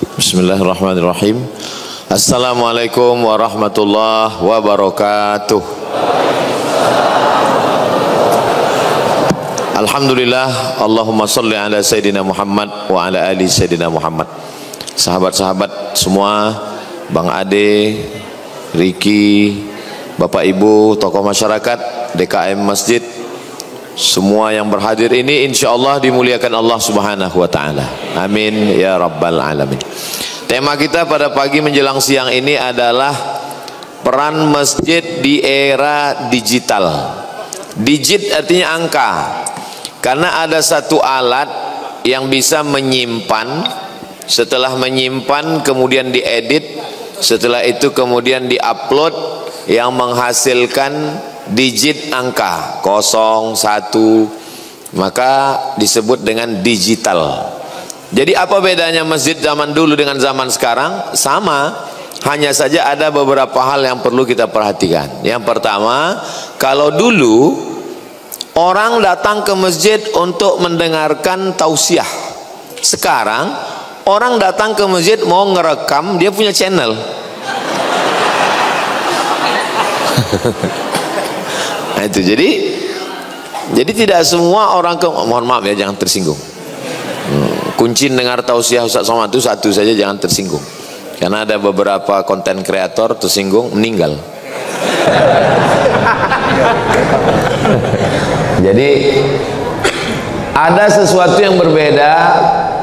Bismillahirrahmanirrahim. Assalamualaikum warahmatullahi wabarakatuh. Alhamdulillah, Allahumma salli ala Sayyidina Muhammad wa ala ali Sayyidina Muhammad. Sahabat-sahabat semua, Bang Ade, Riki, Bapak Ibu, tokoh masyarakat, DKM Masjid, semua yang berhadir ini insyaallah dimuliakan Allah Subhanahu wa taala. Amin ya rabbal alamin. Tema kita pada pagi menjelang siang ini adalah peran masjid di era digital. Digit artinya angka. Karena ada satu alat yang bisa menyimpan, setelah menyimpan kemudian diedit, setelah itu kemudian diupload yang menghasilkan digit angka 0, 1, maka disebut dengan digital. Jadi apa bedanya masjid zaman dulu dengan zaman sekarang? Sama, hanya saja ada beberapa hal yang perlu kita perhatikan. Yang pertama, kalau dulu orang datang ke masjid untuk mendengarkan tausiah, sekarang orang datang ke masjid mau ngerekam, dia punya channel. Nah itu, jadi tidak semua orang mohon maaf ya, jangan tersinggung. Kuncin dengar tausiah Ustaz Somad itu satu saja, jangan tersinggung. Karena ada beberapa konten kreator tersinggung meninggal. Jadi ada sesuatu yang berbeda.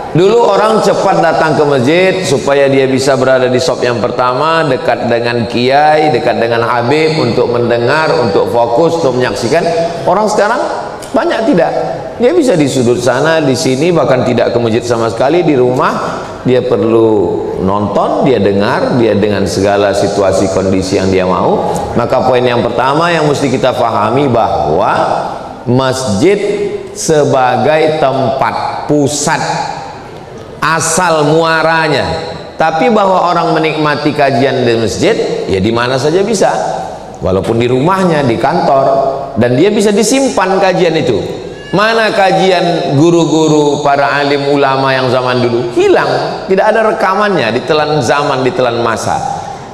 Dulu orang cepat datang ke masjid supaya dia bisa berada di saf yang pertama, dekat dengan kiai, dekat dengan habib, untuk mendengar, untuk fokus, untuk menyaksikan. Orang sekarang banyak tidak. Dia bisa di sudut sana, di sini, bahkan tidak ke masjid sama sekali. Di rumah dia perlu nonton, dia dengar, dia dengan segala situasi kondisi yang dia mau. Maka poin yang pertama yang mesti kita fahami bahwa masjid sebagai tempat pusat asal muaranya, tapi bahwa orang menikmati kajian di masjid ya di mana saja bisa, walaupun di rumahnya, di kantor, dan dia bisa disimpan kajian itu. Mana kajian guru-guru para alim ulama yang zaman dulu? Hilang, tidak ada rekamannya, ditelan zaman, ditelan masa.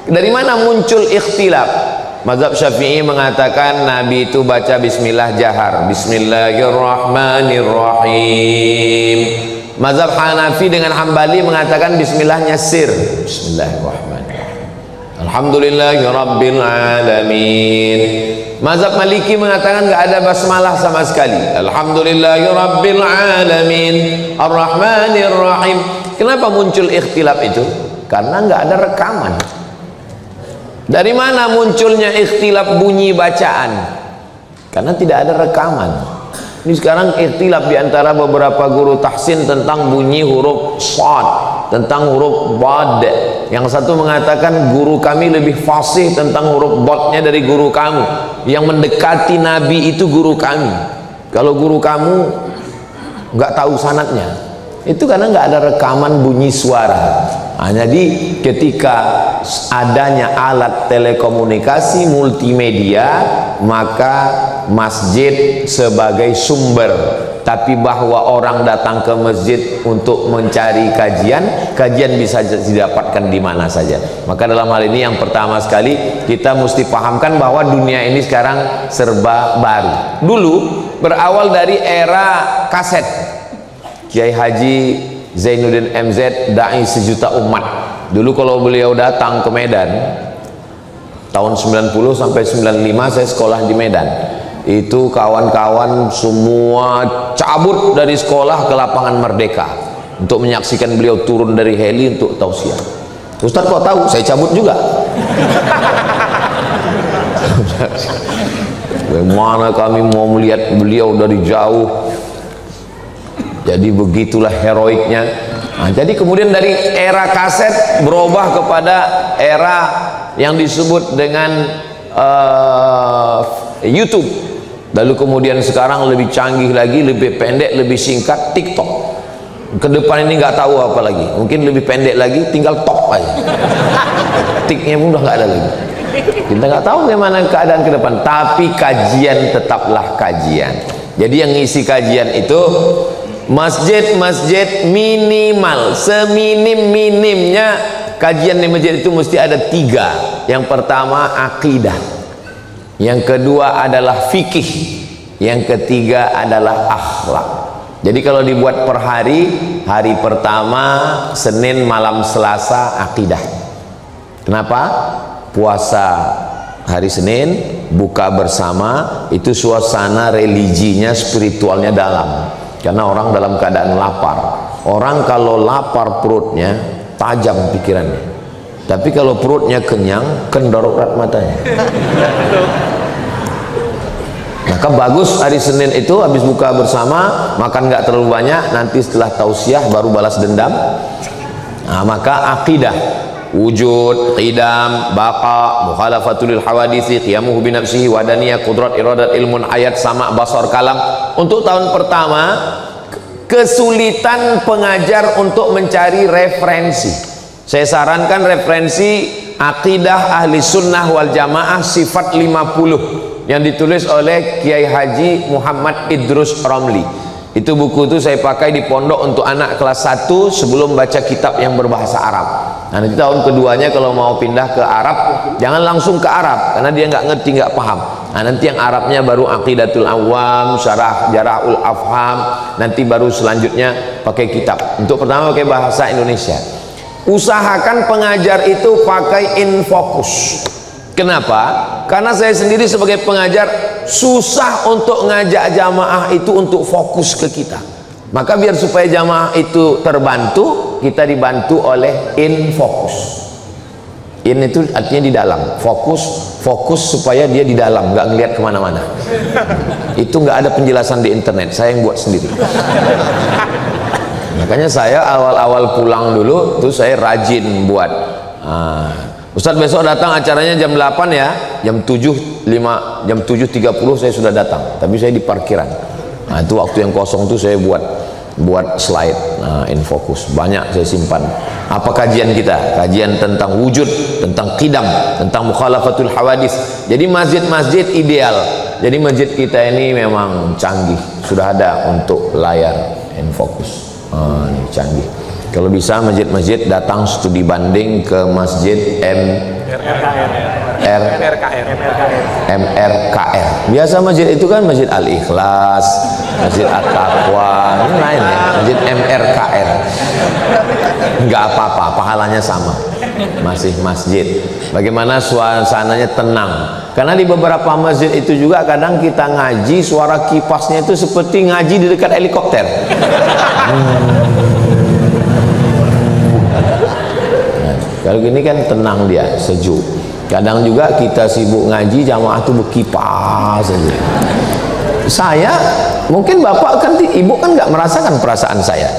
Dari mana muncul ikhtilaf? Mazhab Syafi'i mengatakan Nabi itu baca bismillah jahar, bismillahirrahmanirrahim. Mazhab Hanafi dengan Hambali mengatakan bismillahnya sir, bismillahirrahmanirrahim, alhamdulillahirabbil alamin. Mazhab Maliki mengatakan enggak ada basmalah sama sekali, alhamdulillahirabbil alamin, arrahmanirrahim. Kenapa muncul ikhtilaf itu? Karena enggak ada rekaman. Dari mana munculnya ikhtilaf bunyi bacaan? Karena tidak ada rekaman. Ini sekarang ikhtilaf di antara beberapa guru tahsin tentang bunyi huruf shad, tentang huruf bad. Yang satu mengatakan guru kami lebih fasih tentang huruf badnya dari guru kamu. Yang mendekati Nabi itu guru kami. Kalau guru kamu nggak tahu sanadnya, itu karena nggak ada rekaman bunyi suara. Nah, jadi ketika adanya alat telekomunikasi multimedia, maka masjid sebagai sumber. Tapi bahwa orang datang ke masjid untuk mencari kajian, kajian bisa didapatkan di mana saja. Maka dalam hal ini yang pertama sekali kita mesti pahamkan bahwa dunia ini sekarang serba baru. Dulu berawal dari era kaset. Kiai Haji Zainuddin MZ, dai sejuta umat. Dulu kalau beliau datang ke Medan tahun 90 sampai 95 saya sekolah di Medan. Itu kawan-kawan semua cabut dari sekolah ke lapangan Merdeka untuk menyaksikan beliau turun dari heli untuk tausiah. Ustaz kok tahu? Saya cabut juga. Bagaimana kami mau melihat beliau dari jauh. Jadi begitulah heroiknya. Nah, jadi kemudian dari era kaset berubah kepada era yang disebut dengan YouTube. Lalu kemudian sekarang lebih canggih lagi, lebih pendek, lebih singkat, TikTok. Ke depan ini nggak tahu apa lagi. Mungkin lebih pendek lagi, tinggal top aja. Tiknya pun udah nggak ada lagi. Kita nggak tahu bagaimana keadaan ke depan. Tapi kajian tetaplah kajian. Jadi yang ngisi kajian itu masjid-masjid minimal seminim-minimnya kajian di masjid itu mesti ada 3. Yang pertama akidah, yang kedua adalah fikih, yang ketiga adalah akhlak. Jadi kalau dibuat per hari, hari pertama Senin malam Selasa akidah. Kenapa? Puasa hari Senin, buka bersama, itu suasana religinya, spiritualnya dalam. Karena orang dalam keadaan lapar. Orang kalau lapar perutnya tajam pikirannya. Tapi kalau perutnya kenyang, kendor urat matanya. Maka bagus hari Senin itu habis buka bersama, makan nggak terlalu banyak, nanti setelah tausiah baru balas dendam. Nah, maka akidah, wujud, qidam, baqa, mukhalafatul hawadisi, qiyamuhu bi nafsihi, wadaniyah, qudrat, iradat, ilmun, ayat, sama, basar, kalam. Untuk tahun pertama, kesulitan pengajar untuk mencari referensi. Saya sarankan referensi Aqidah Ahli Sunnah wal Jamaah Sifat 50 yang ditulis oleh Kiai Haji Muhammad Idrus Romli. Itu buku itu saya pakai di pondok untuk anak kelas 1 sebelum baca kitab yang berbahasa Arab. Nah, nanti tahun keduanya kalau mau pindah ke Arab, jangan langsung ke Arab karena dia nggak ngerti, nggak paham. Nah, nanti yang Arabnya baru Aqidatul Awam, Syarah Jarahul Afham, nanti baru selanjutnya pakai kitab. Untuk pertama pakai bahasa Indonesia. Usahakan pengajar itu pakai infocus. Kenapa? Karena saya sendiri sebagai pengajar susah untuk ngajak jamaah itu untuk fokus ke kita. Maka biar supaya jamaah itu terbantu, kita dibantu oleh infocus. In itu artinya di dalam, fokus supaya dia di dalam, nggak ngelihat kemana-mana. Itu nggak ada penjelasan di internet, saya yang buat sendiri. Makanya saya awal-awal pulang dulu tuh saya rajin buat. Ustadz besok datang acaranya jam 8 ya, jam 7.30 saya sudah datang, tapi saya di parkiran. Nah, itu waktu yang kosong tuh saya buat slide, infocus banyak saya simpan. Apa kajian kita? Kajian tentang wujud, tentang qidam, tentang mukhalafatul hawadis. Jadi masjid-masjid ideal. Jadi masjid kita ini memang canggih, sudah ada untuk layar infocus. Ini canggih. Kalau bisa masjid-masjid datang studi banding ke masjid MRKR. Biasa masjid itu kan masjid Al-Ikhlas, masjid At-Taqwa, ini lain ya, masjid MRKR. Enggak apa-apa, pahalanya sama. Masih masjid. Bagaimana suasananya tenang. Karena di beberapa masjid itu juga kadang kita ngaji, suara kipasnya itu seperti ngaji di dekat helikopter. Kalau gini kan tenang dia, sejuk. Kadang juga kita sibuk ngaji, jamaah tuh berkipas saja. Saya, mungkin bapak kan, ibu kan nggak merasakan perasaan saya.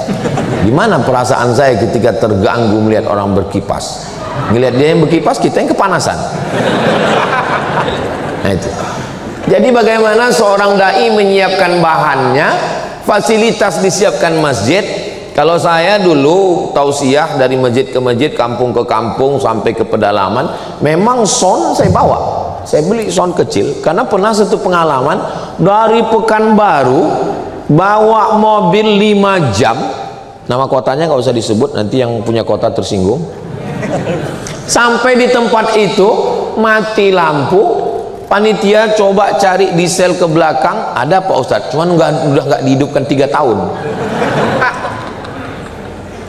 Gimana perasaan saya ketika terganggu melihat orang berkipas? Ngelihat dia yang berkipas, kita yang kepanasan. Nah itu. Jadi bagaimana seorang dai menyiapkan bahannya, fasilitas disiapkan masjid. Kalau saya dulu tausiah dari masjid ke masjid, kampung ke kampung sampai ke pedalaman, memang sound saya bawa. Saya beli sound kecil karena pernah satu pengalaman dari Pekanbaru bawa mobil 5 jam. Nama kotanya nggak usah disebut, nanti yang punya kota tersinggung. Sampai di tempat itu mati lampu, panitia coba cari diesel ke belakang, ada Pak Ustadz, cuman udah nggak dihidupkan 3 tahun.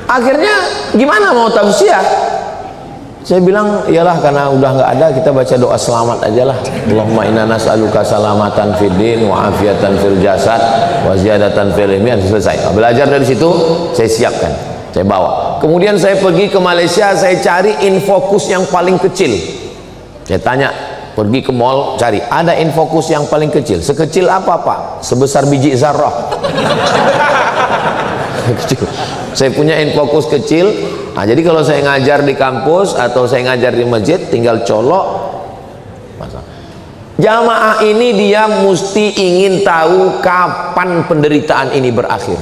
Akhirnya gimana mau tausiah? Saya bilang iyalah karena udah nggak ada, kita baca doa selamat aja lah. Allahumma inna nas'aluka salamatan fid din wa afiatan fil jasad wa ziyadatan fil ilmi. Selesai. Belajar dari situ saya siapkan, saya bawa. Kemudian saya pergi ke Malaysia, saya cari infocus yang paling kecil. Saya tanya, pergi ke mall cari, ada infocus yang paling kecil. Sekecil apa Pak? Sebesar biji zarrah. Kecil. Saya punya infocus kecil. Nah, jadi kalau saya ngajar di kampus atau saya ngajar di masjid, tinggal colok. Jamaah ini dia mesti ingin tahu kapan penderitaan ini berakhir.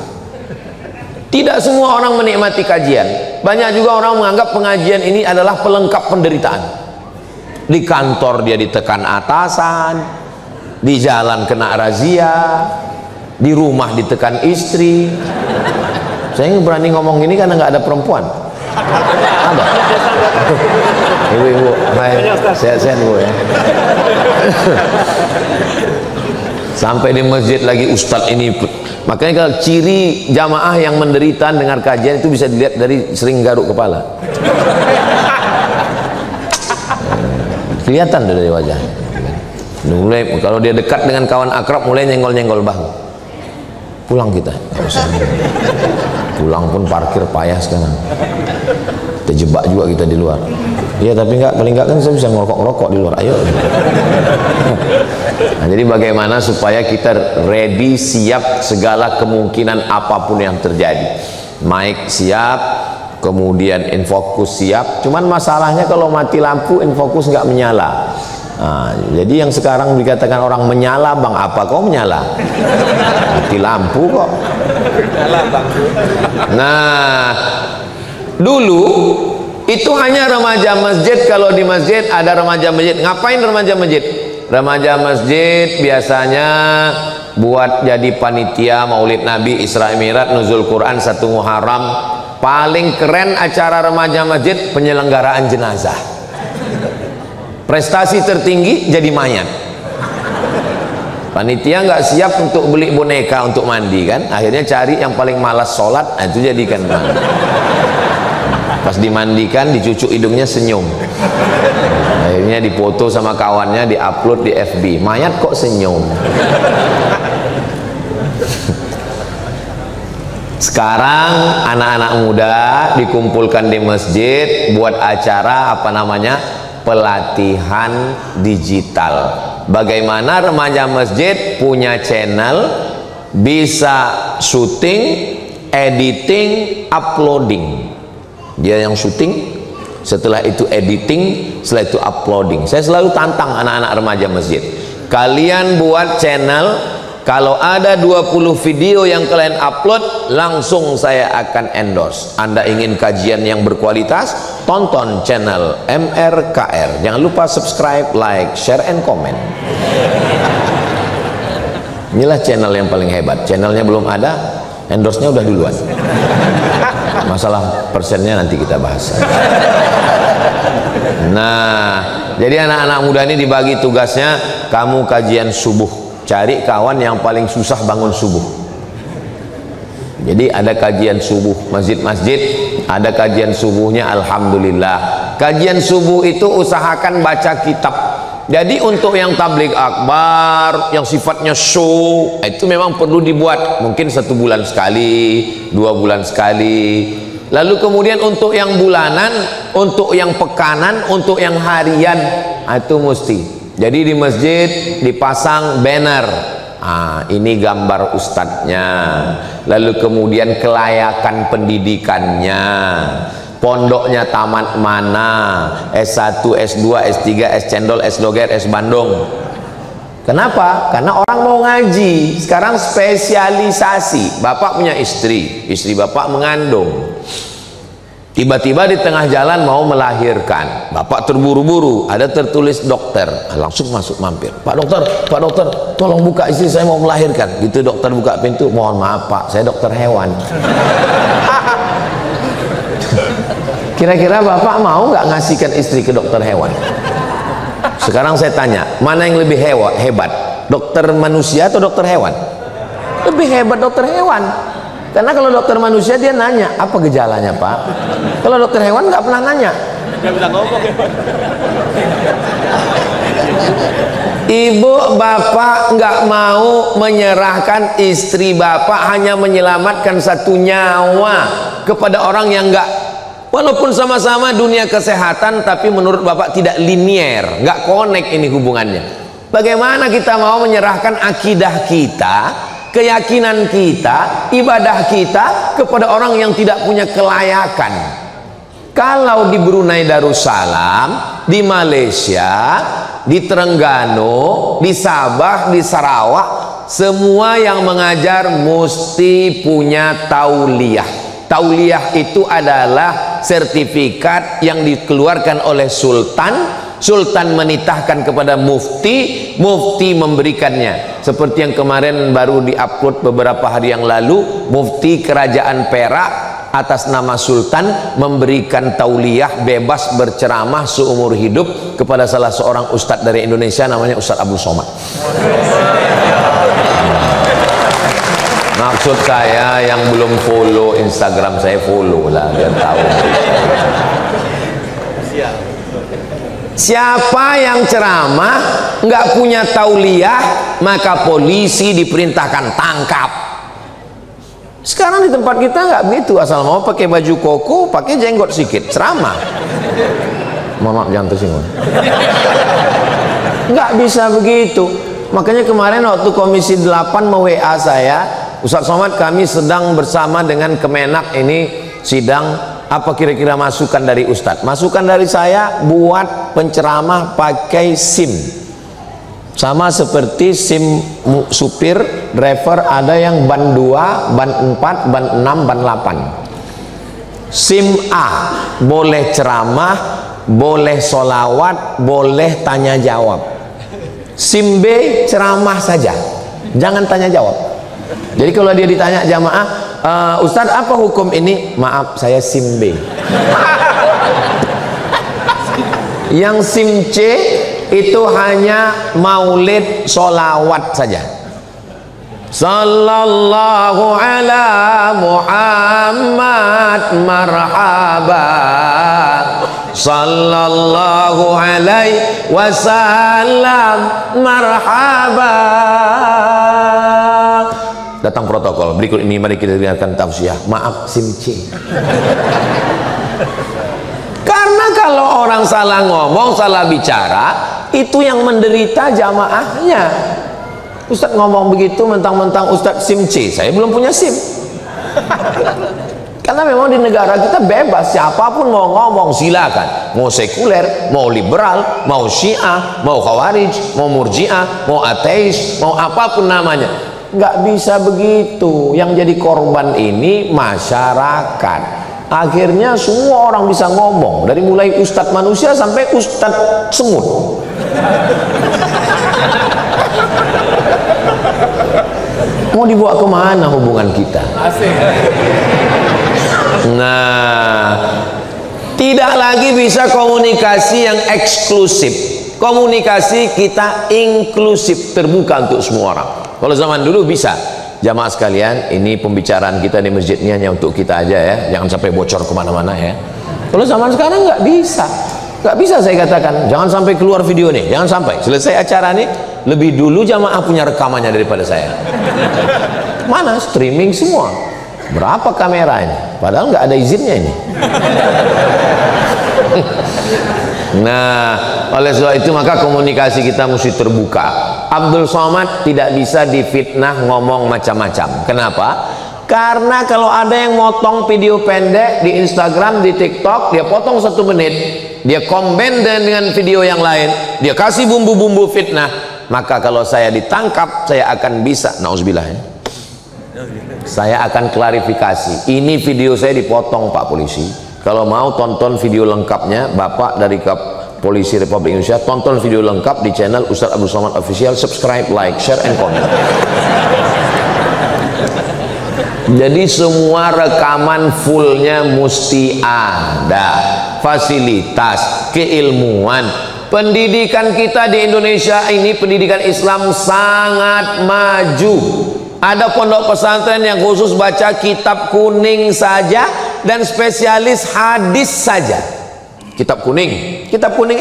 Tidak semua orang menikmati kajian. Banyak juga orang menganggap pengajian ini adalah pelengkap penderitaan. Di kantor dia ditekan atasan, di jalan kena razia, Di rumah ditekan istri. Saya berani ngomong ini karena nggak ada perempuan. Ada. Ibu-ibu, sehat-sehat Bu ya. Sampai di masjid lagi ustadz ini. Makanya kalau ciri jamaah yang menderita dengar kajian itu bisa dilihat dari sering garuk kepala. Kelihatan dari wajahnya. Mulai kalau dia dekat dengan kawan akrab mulai nyenggol-nyenggol bahu. Pulang kita. Pulang pun parkir payah sekarang. Terjebak juga kita di luar. Iya tapi enggak, paling enggak kan saya bisa ngerokok-ngerokok di luar. Ayo. Nah, jadi bagaimana supaya kita ready, siap segala kemungkinan apapun yang terjadi. Mic siap, kemudian infokus siap. Cuman masalahnya kalau mati lampu infokus nggak menyala. Nah, jadi yang sekarang dikatakan orang menyala, bang apa kau menyala? Mati lampu kok. Nah, dulu itu hanya remaja masjid. Kalau di masjid ada remaja masjid. Ngapain remaja masjid? Remaja masjid biasanya buat jadi panitia Maulid Nabi, Isra Mi'raj, Nuzul Quran, 1 Muharram. Paling keren acara remaja masjid penyelenggaraan jenazah. Prestasi tertinggi jadi mayat. Panitia nggak siap untuk beli boneka untuk mandi kan, akhirnya cari yang paling malas sholat, nah itu jadikan mandi. Pas dimandikan dicucuk hidungnya senyum, akhirnya dipoto sama kawannya, diupload di FB, mayat kok senyum. Sekarang anak-anak muda dikumpulkan di masjid buat acara apa namanya, pelatihan digital. Bagaimana remaja masjid punya channel, bisa syuting, editing, uploading. Dia yang syuting, setelah itu editing, setelah itu uploading. Saya selalu tantang anak-anak remaja masjid, kalian buat channel, kalau ada 20 video yang kalian upload, langsung saya akan endorse. Anda ingin kajian yang berkualitas, tonton channel MRKR. Jangan lupa subscribe, like, share, and comment. Inilah channel yang paling hebat. Channelnya belum ada, endorse-nya udah duluan. Masalah persennya nanti kita bahas. Nah, jadi anak-anak muda ini dibagi tugasnya, kamu kajian subuh. Cari kawan yang paling susah bangun subuh. Jadi ada kajian subuh, masjid-masjid ada kajian subuhnya, alhamdulillah. Kajian subuh itu usahakan baca kitab. Jadi untuk yang tabligh akbar, yang sifatnya show, itu memang perlu dibuat mungkin 1 bulan sekali, 2 bulan sekali. Lalu kemudian untuk yang bulanan, untuk yang pekanan, untuk yang harian, itu mesti. Jadi di masjid dipasang banner, ini gambar ustadznya, lalu kemudian kelayakan pendidikannya, pondoknya tamat mana, S1, S2, S3, S Cendol, S Doger, S Bandung. Kenapa? Karena orang mau ngaji. Sekarang spesialisasi. Bapak punya istri, istri bapak mengandung. Tiba-tiba di tengah jalan mau melahirkan, bapak terburu-buru, ada tertulis dokter, langsung masuk mampir. Pak dokter, tolong buka, istri saya mau melahirkan. Gitu dokter buka pintu, mohon maaf pak, saya dokter hewan. Kira-kira bapak mau nggak ngasihkan istri ke dokter hewan? Sekarang saya tanya, mana yang lebih hebat, dokter manusia atau dokter hewan? Lebih hebat dokter hewan. Karena kalau dokter manusia dia nanya, apa gejalanya pak? Kalau dokter hewan nggak pernah nanya. Ibu bapak nggak mau menyerahkan istri bapak, hanya menyelamatkan 1 nyawa kepada orang yang nggak, walaupun sama-sama dunia kesehatan, tapi menurut bapak tidak linier, nggak connect ini hubungannya. Bagaimana kita mau menyerahkan akidah kita, keyakinan kita, ibadah kita kepada orang yang tidak punya kelayakan? Kalau di Brunei Darussalam, di Malaysia, di Terengganu, di Sabah, di Sarawak, semua yang mengajar mesti punya tauliyah. Tauliyah itu adalah sertifikat yang dikeluarkan oleh sultan sultan menitahkan kepada mufti, mufti memberikannya. Seperti yang kemarin baru diupload beberapa hari yang lalu, mufti kerajaan Perak atas nama sultan memberikan tauliyah bebas berceramah seumur hidup kepada salah seorang ustadz dari Indonesia, namanya Ustadz Abdul Somad. Maksud saya yang belum follow Instagram saya, follow lah biar tahu. Siapa yang ceramah nggak punya tauliyah, maka polisi diperintahkan tangkap. Sekarang di tempat kita nggak begitu, asal mau pakai baju koko, pakai jenggot sedikit, ceramah. Maaf jangan tersinggung. Nggak bisa begitu. Makanya kemarin waktu Komisi 8 me-WA saya, Ustaz Somad, kami sedang bersama dengan Kemenak ini sidang, apa kira-kira masukan dari Ustadz? Masukan dari saya, buat penceramah pakai SIM, sama seperti SIM supir, driver, ada yang ban 2, ban 4, ban 6, ban 8. SIM A boleh ceramah, boleh solawat, boleh tanya jawab. SIM B ceramah saja, jangan tanya jawab. Jadi kalau dia ditanya jamaah, Ustadz apa hukum ini? Maaf, saya SIM B. Yang SIM C itu hanya maulid solawat saja. Sallallahu ala Muhammad marhaba, sallallahu alaihi wasallam marhaba. Datang protokol, berikut ini mari kita dengarkan tausiah. Maaf, SIM C. Karena kalau orang salah ngomong, salah bicara, itu yang menderita jamaahnya. Ustadz ngomong begitu mentang-mentang Ustadz SIM C, saya belum punya SIM. Karena memang di negara kita bebas, siapapun mau ngomong silakan, mau sekuler, mau liberal, mau syiah, mau khawarij, mau murjiah, mau ateis, mau apapun namanya. Nggak bisa begitu. Yang jadi korban ini masyarakat. Akhirnya semua orang bisa ngomong, dari mulai ustadz manusia sampai ustadz semut. Mau dibawa kemana hubungan kita? Nah, tidak lagi bisa komunikasi yang eksklusif. Komunikasi kita inklusif, terbuka untuk semua orang. Kalau zaman dulu bisa, jamaah sekalian, ini pembicaraan kita di masjid ini hanya untuk kita aja ya, jangan sampai bocor kemana-mana ya. Kalau zaman sekarang nggak bisa. Nggak bisa saya katakan, jangan sampai keluar video nih, jangan sampai. Selesai acara nih, lebih dulu jamaah punya rekamannya daripada saya. Mana streaming semua. Berapa kamera ini? Padahal nggak ada izinnya ini. Nah, oleh sebab itu maka komunikasi kita mesti terbuka. Abdul Somad tidak bisa difitnah ngomong macam-macam. Kenapa? Karena kalau ada yang motong video pendek di Instagram, di TikTok, dia potong 1 menit, dia komen dengan video yang lain, dia kasih bumbu-bumbu fitnah, maka kalau saya ditangkap, saya akan bisa, nauzubillah ya, saya akan klarifikasi, ini video saya dipotong Pak Polisi. Kalau mau tonton video lengkapnya, Bapak dari Polisi Republik Indonesia, tonton video lengkap di channel Ustadz Abdul Somad Official, subscribe, like, share, and comment. Jadi semua rekaman fullnya mesti ada. Fasilitas, keilmuan, pendidikan kita di Indonesia ini, pendidikan Islam sangat maju. Ada pondok pesantren yang khusus baca kitab kuning saja dan spesialis hadis saja. Kitab kuning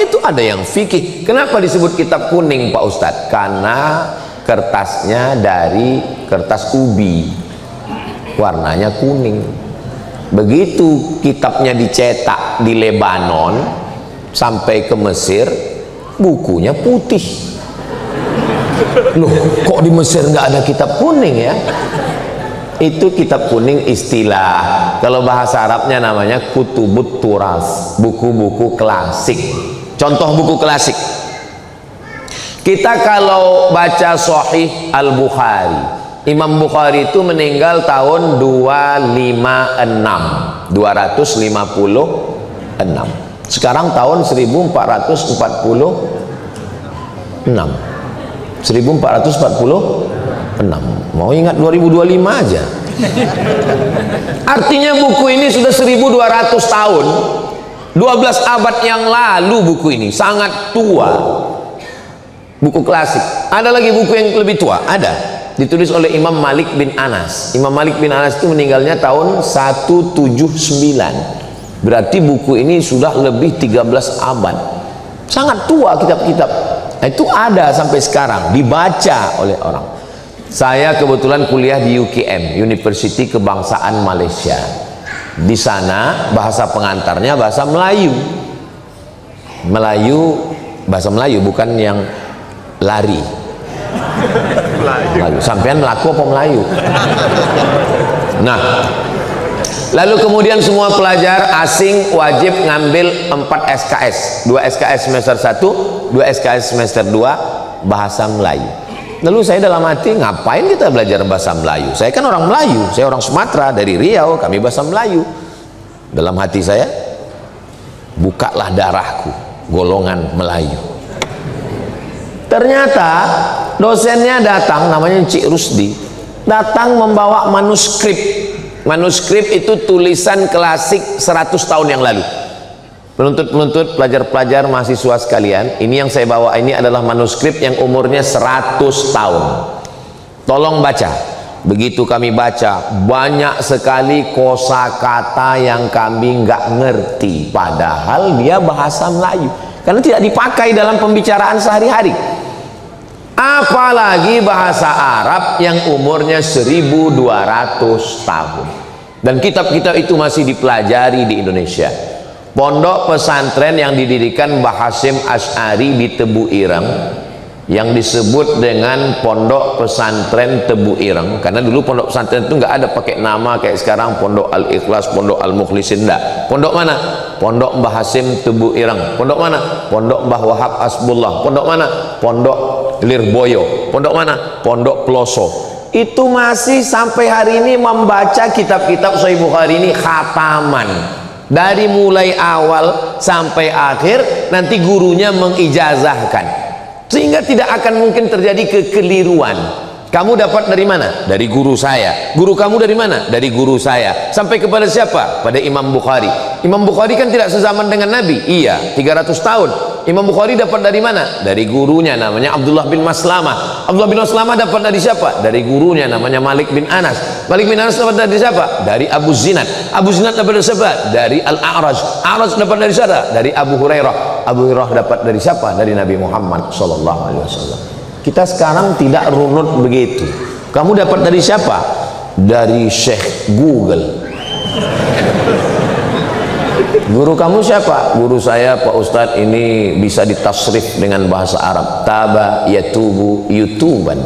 itu ada yang fikih. Kenapa disebut kitab kuning Pak Ustadz? Karena kertasnya dari kertas ubi, warnanya kuning. Begitu kitabnya dicetak di Lebanon sampai ke Mesir, bukunya putih. Loh, kok di Mesir nggak ada kitab kuning ya? Itu kitab kuning istilah. Kalau bahasa Arabnya namanya kutubut turas, buku-buku klasik. Contoh buku klasik, kita kalau baca Sahih Al-Bukhari, Imam Bukhari itu meninggal tahun 256. Sekarang tahun 1446. 1446. Mau ingat 2025 aja. Artinya buku ini sudah 1200 tahun, 12 abad yang lalu buku ini, sangat tua. Buku klasik. Ada lagi buku yang lebih tua, ada. Ditulis oleh Imam Malik bin Anas. Imam Malik bin Anas itu meninggalnya tahun 179. Berarti buku ini sudah lebih 13 abad. Sangat tua kitab-kitab. Itu ada sampai sekarang, dibaca oleh orang. Saya kebetulan kuliah di UKM, University Kebangsaan Malaysia. Di sana bahasa pengantarnya bahasa Melayu. Bahasa Melayu, bukan yang lari. Melayu. Sampean laku apa Melayu? Nah, lalu kemudian semua pelajar asing wajib ngambil 4 SKS, 2 SKS semester 1, 2 SKS semester 2 bahasa Melayu. Lalu saya dalam hati, ngapain kita belajar bahasa Melayu? Saya kan orang Melayu, saya orang Sumatera, dari Riau, kami bahasa Melayu. Dalam hati saya, bukalah darahku, golongan Melayu. Ternyata dosennya datang, namanya Cik Rusdi, datang membawa manuskrip. Manuskrip itu tulisan klasik 100 tahun yang lalu. Penuntut-penuntut, pelajar-pelajar, mahasiswa sekalian, ini yang saya bawa ini adalah manuskrip yang umurnya 100 tahun. Tolong baca. Begitu kami baca, banyak sekali kosakata yang kami nggak ngerti, padahal dia bahasa Melayu, karena tidak dipakai dalam pembicaraan sehari-hari. Apalagi bahasa Arab yang umurnya 1200 tahun. Dan kitab-kitab itu masih dipelajari di Indonesia. Pondok pesantren yang didirikan Mbah Hasyim Asy'ari di Tebu Ireng, yang disebut dengan Pondok Pesantren Tebu Ireng, karena dulu pondok pesantren itu nggak ada pakai nama kayak sekarang Pondok Al-Ikhlas, Pondok Al-Mukhlisin, enggak. Pondok mana? Pondok Mbah Hasyim Tebu Ireng. Pondok mana? Pondok Mbah Wahab Asbullah. Pondok mana? Pondok Lirboyo. Pondok mana? Pondok Peloso. Itu masih sampai hari ini membaca kitab-kitab Sahih Bukhari ini khataman. Dari mulai awal sampai akhir, nanti gurunya mengijazahkan, sehingga tidak akan mungkin terjadi kekeliruan. Kamu dapat dari mana? Dari guru saya. Guru kamu dari mana? Dari guru saya. Sampai kepada siapa? Pada Imam Bukhari. Imam Bukhari kan tidak sezaman dengan Nabi. Iya, 300 tahun. Imam Bukhari dapat dari mana? Dari gurunya, namanya Abdullah bin Maslamah. Abdullah bin Maslamah dapat dari siapa? Dari gurunya, namanya Malik bin Anas. Malik bin Anas dapat dari siapa? Dari Abu Zinad. Abu Zinad dapat dari siapa? Dari Al-A'raj. A'raj dapat dari siapa? Dari Abu Hurairah. Abu Hurairah dapat dari siapa? Dari Nabi Muhammad SAW. Kita sekarang tidak runut begitu. Kamu dapat dari siapa? Dari Syekh Google. Guru kamu siapa? Guru saya Pak Ustadz ini bisa ditasrif dengan bahasa Arab. Taba yatubu yutuban.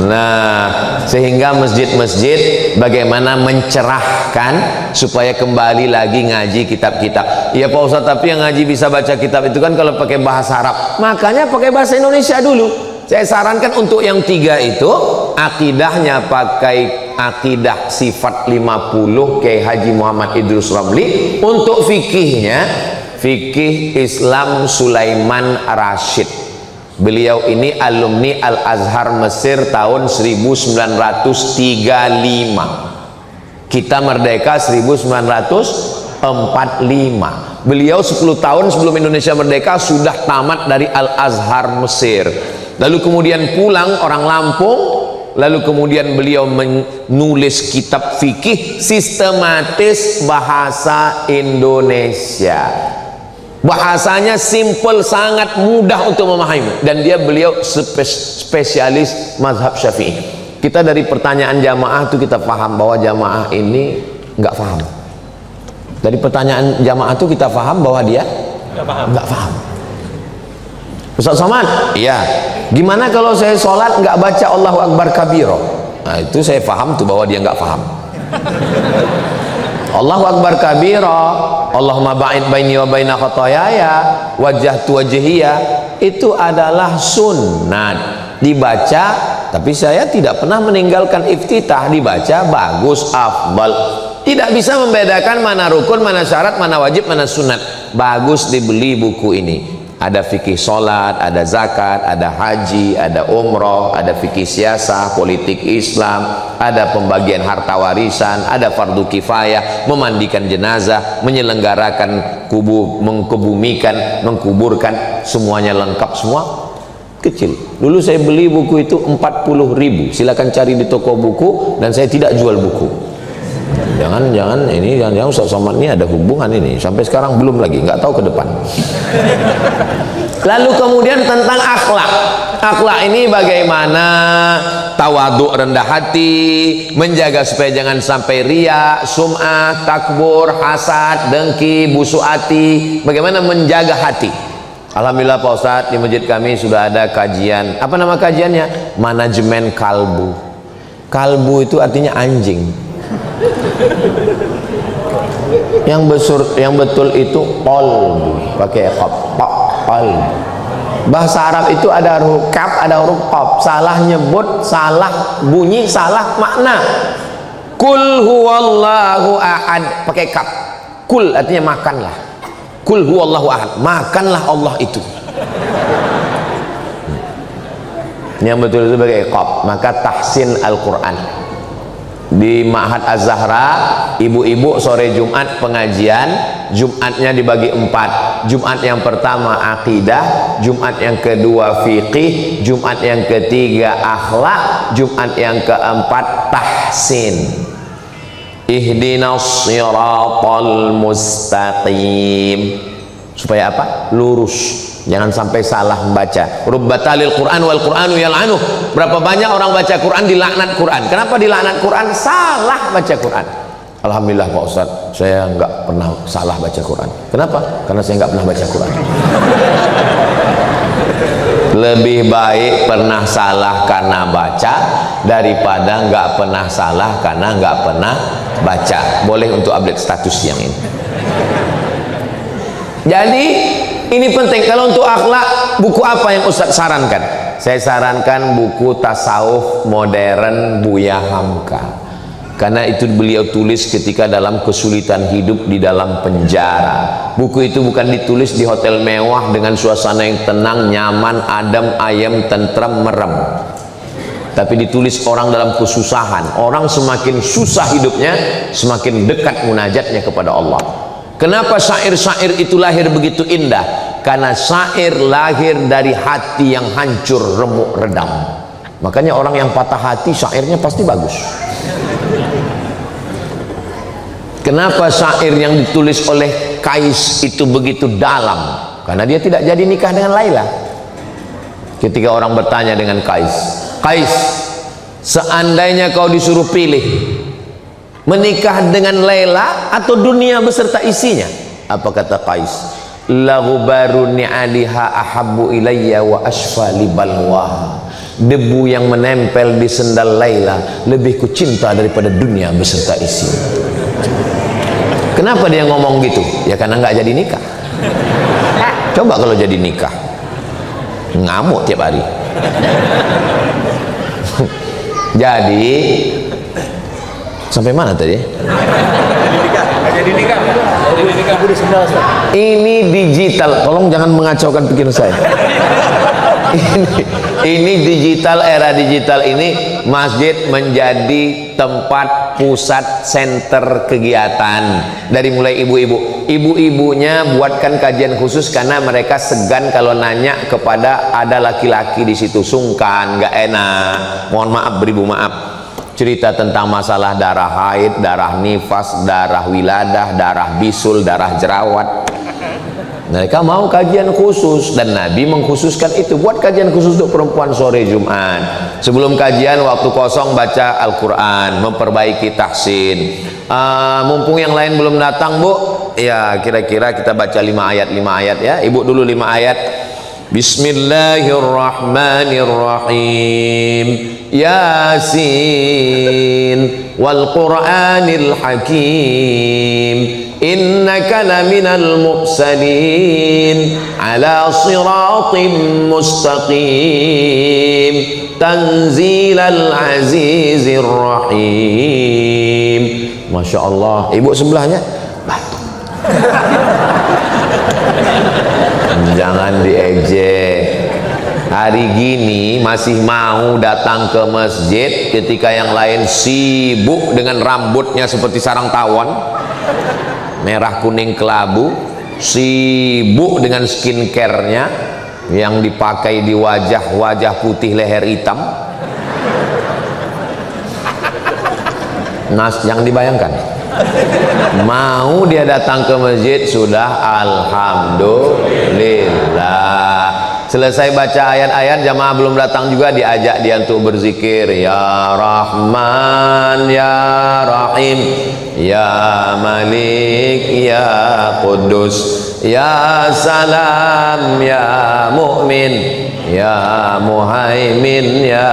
Nah, sehingga masjid-masjid bagaimana mencerahkan supaya kembali lagi ngaji kitab-kitab. Ya Pak Ustadz, tapi yang ngaji bisa baca kitab itu kan kalau pakai bahasa Arab. Makanya pakai bahasa Indonesia dulu. Saya sarankan untuk yang 3 itu, akidahnya pakai akidah sifat 50 Kiai Haji Muhammad Idrus Ramli. Untuk fikihnya, fikih Islam Sulaiman Rashid. Beliau ini alumni Al-Azhar Mesir tahun 1935. Kita merdeka 1945. Beliau 10 tahun sebelum Indonesia merdeka sudah tamat dari Al-Azhar Mesir. Lalu kemudian pulang orang Lampung. Lalu kemudian beliau menulis kitab fikih sistematis bahasa Indonesia. Bahasanya simple, sangat mudah untuk memahami, dan beliau spesialis mazhab Syafi'i. Kita dari pertanyaan jamaah itu kita paham bahwa jamaah ini nggak paham. Dari pertanyaan jamaah itu kita paham bahwa dia nggak paham. Ustaz Somad, iya. Gimana kalau saya sholat nggak baca Allahu Akbar kabiro? Nah itu saya paham tuh bahwa dia nggak paham. Allahu Akbar kabira, Allahumma ba'id baini wa baina khotoyaya wajjahtu wajhiyya, itu adalah sunnat dibaca, tapi saya tidak pernah meninggalkan iftitah, dibaca bagus, afdal. Tidak bisa membedakan mana rukun, mana syarat, mana wajib, mana sunat. Bagus dibeli buku ini. Ada fikih sholat, ada zakat, ada haji, ada umroh, ada fikih siasah, politik Islam, ada pembagian harta warisan, ada fardu kifayah, memandikan jenazah, menyelenggarakan mengkebumikan, mengkuburkan, semuanya lengkap semua. Kecil. Dulu saya beli buku itu 40.000. Silakan cari di toko buku, dan saya tidak jual buku. Jangan Ustaz Somad ini ada hubungan ini. Sampai sekarang belum lagi, nggak tahu ke depan. Lalu kemudian tentang akhlak. Akhlak ini bagaimana tawaduk, rendah hati, menjaga supaya jangan sampai riya, sum'ah, takbur, hasad, dengki, busuk hati. Bagaimana menjaga hati. Alhamdulillah Pak Ustadz, di masjid kami sudah ada kajian. Apa nama kajiannya? Manajemen kalbu. Kalbu itu artinya anjing. Yang betul itu qalbu, pakai qalbu. Bahasa Arab itu ada huruf kaf, ada huruf qaf. Salah nyebut, salah bunyi, salah makna. Kul huwallahu ahad, pakai kaf. Kul artinya makanlah. Kul huwallahu ahad, makanlah Allah itu. Yang betul itu pakai qaf. Maka tahsin Al-Quran. Di Ma'had Az-Zahra, ibu-ibu sore Jumat pengajian. Jumatnya dibagi 4. Jumat yang pertama akidah, Jumat yang kedua fiqih, Jumat yang ketiga akhlak, Jumat yang keempat tahsin. Ihdinas siratal mustaqim. Supaya apa? Lurus. Jangan sampai salah membaca. Rubbatalil Quran wal Quranu yal'anuh. Berapa banyak orang baca Quran dilaknat Quran. Kenapa dilaknat Quran? Salah baca Quran. Alhamdulillah Pak Ustadz, saya nggak pernah salah baca Quran. Kenapa? Karena saya nggak pernah baca Quran. Lebih baik pernah salah karena baca daripada nggak pernah salah karena nggak pernah baca. Boleh untuk update status yang ini. Jadi ini penting. Kalau untuk akhlak, buku apa yang Ustadz sarankan? Saya sarankan buku tasawuf modern Buya Hamka. Karena itu beliau tulis ketika dalam kesulitan hidup di dalam penjara. Buku itu bukan ditulis di hotel mewah dengan suasana yang tenang, nyaman, adem, ayem, tentram, merem. Tapi ditulis orang dalam kesusahan. Orang semakin susah hidupnya, semakin dekat munajatnya kepada Allah. Kenapa syair-syair itu lahir begitu indah? Karena syair lahir dari hati yang hancur, remuk, redam. Makanya orang yang patah hati syairnya pasti bagus. Kenapa syair yang ditulis oleh Kais itu begitu dalam? Karena dia tidak jadi nikah dengan Laila. Ketika orang bertanya dengan Kais, Kais, seandainya kau disuruh pilih menikah dengan Laila atau dunia beserta isinya, apa kata Kais? Lahubaru ni'aliha ahabbu ilayya wa asfa li balwa. Debu yang menempel di sendal Laila lebih kucinta daripada dunia beserta isinya. Kenapa dia ngomong gitu? Ya karena nggak jadi nikah. Coba kalau jadi nikah, ngamuk tiap hari. Jadi sampai mana tadi? Ini digital, tolong jangan mengacaukan pikiran saya. Ini digital, era digital ini masjid menjadi tempat pusat center kegiatan. Dari mulai ibu-ibunya buatkan kajian khusus karena mereka segan kalau nanya kepada ada laki-laki di situ, sungkan, nggak enak. Mohon maaf, beribu maaf. Cerita tentang masalah darah haid, darah nifas, darah wiladah, darah bisul, darah jerawat. Mereka mau kajian khusus dan Nabi mengkhususkan itu. Buat kajian khusus untuk perempuan sore Jumat. Sebelum kajian waktu kosong baca Al-Quran, memperbaiki tahsin. Mumpung yang lain belum datang Bu, ya kira-kira kita baca 5 ayat ya. Ibu dulu 5 ayat. Bismillahirrahmanirrahim. Yasin wal Qur'anil Hakim. innaka laminal mursalin ala siratim mustaqim tanzilal azizir rahim. Masya Allah. Ibu sebelahnya batuk. Jangan diejek. Hari gini masih mau datang ke masjid ketika yang lain sibuk dengan rambutnya seperti sarang tawon, merah kuning kelabu, sibuk dengan skincare-nya yang dipakai di wajah putih leher hitam. Nas, yang dibayangkan, mau dia datang ke masjid sudah alhamdulillah. Selesai baca ayat-ayat, jamaah belum datang juga diajak dia untuk berzikir, ya Rahman ya Rahim ya Malik ya Qudus ya Salam ya Mu'min ya Muhaimin ya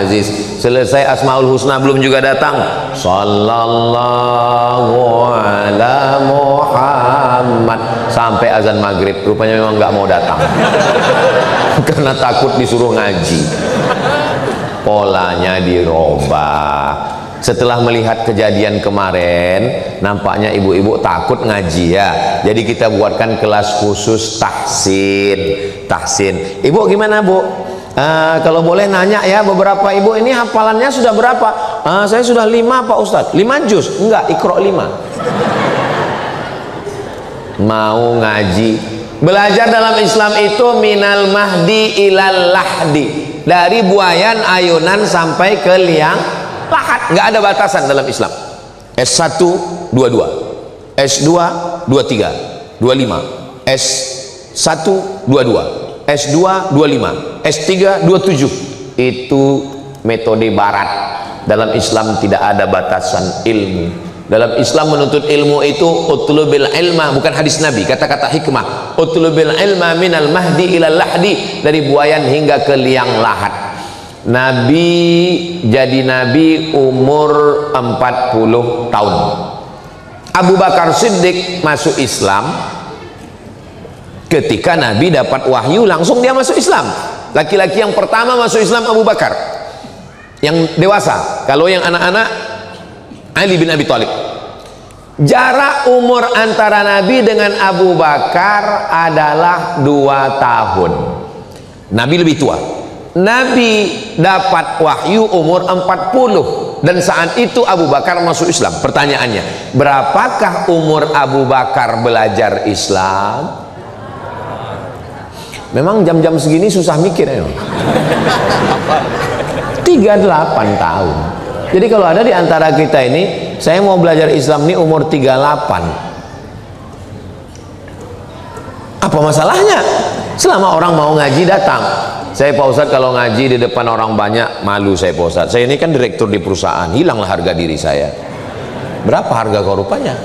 Aziz. Selesai Asmaul Husna belum juga datang, sallallahu ala Muhammad, sampai azan maghrib. Rupanya memang nggak mau datang karena takut disuruh ngaji. Polanya dirubah. Setelah melihat kejadian kemarin, nampaknya ibu-ibu takut ngaji ya. Jadi kita buatkan kelas khusus tahsin. Ibu gimana Bu? Kalau boleh nanya ya, beberapa ibu ini hafalannya sudah berapa? Saya sudah 5 Pak Ustadz. 5 juz? Enggak, Iqra 5. Mau ngaji. Belajar dalam Islam itu minal mahdi ilal lahdi, dari buayan ayunan sampai ke liang lahat. Nggak ada batasan dalam Islam. S1 22, S2 23, 25, S1 22, S2 25, S3 27. Itu metode barat. Dalam Islam tidak ada batasan ilmu. Dalam Islam menuntut ilmu itu utlubil ilma, bukan hadis Nabi, kata-kata hikmah. Utlubil ilma minal mahdi ilal lahdi, dari buayan hingga ke liang lahat. Nabi jadi nabi umur 40 tahun. Abu Bakar Siddiq masuk Islam ketika Nabi dapat wahyu, langsung dia masuk Islam. Laki-laki yang pertama masuk Islam Abu Bakar, yang dewasa. Kalau yang anak-anak, Ali bin Abi Thalib. Jarak umur antara Nabi dengan Abu Bakar adalah 2 tahun. Nabi lebih tua. Nabi dapat wahyu umur 40, dan saat itu Abu Bakar masuk Islam. Pertanyaannya, berapakah umur Abu Bakar belajar Islam? Memang jam-jam segini susah mikir ya. 38 tahun. Jadi kalau ada di antara kita ini, saya mau belajar Islam ini umur 38. Apa masalahnya? Selama orang mau ngaji datang. Saya Pak Ustadz kalau ngaji di depan orang banyak malu saya Pak Ustadz. Saya ini kan direktur di perusahaan, hilanglah harga diri saya. Berapa harga kau rupanya?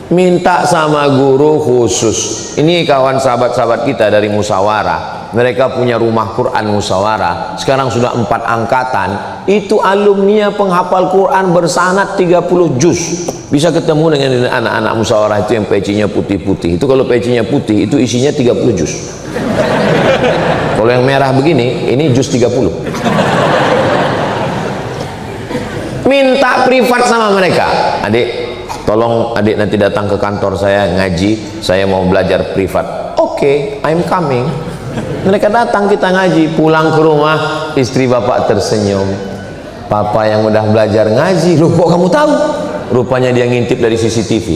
Minta sama guru khusus. Ini kawan sahabat-sahabat kita dari Musyawarah, mereka punya rumah Quran Musyawarah, sekarang sudah 4 angkatan. Itu alumni penghafal Quran bersanad 30 juz. Bisa ketemu dengan anak-anak Musyawarah itu yang pecinya putih-putih. Itu kalau pecinya putih itu isinya 30 juz. Kalau yang merah begini, ini juz 30. Minta privat sama mereka. Adik, tolong adik nanti datang ke kantor saya ngaji, saya mau belajar privat. Oke, I'm coming. Mereka datang, kita ngaji. Pulang ke rumah, istri bapak tersenyum. Papa yang udah belajar ngaji, loh kok kamu tahu? Rupanya dia ngintip dari CCTV.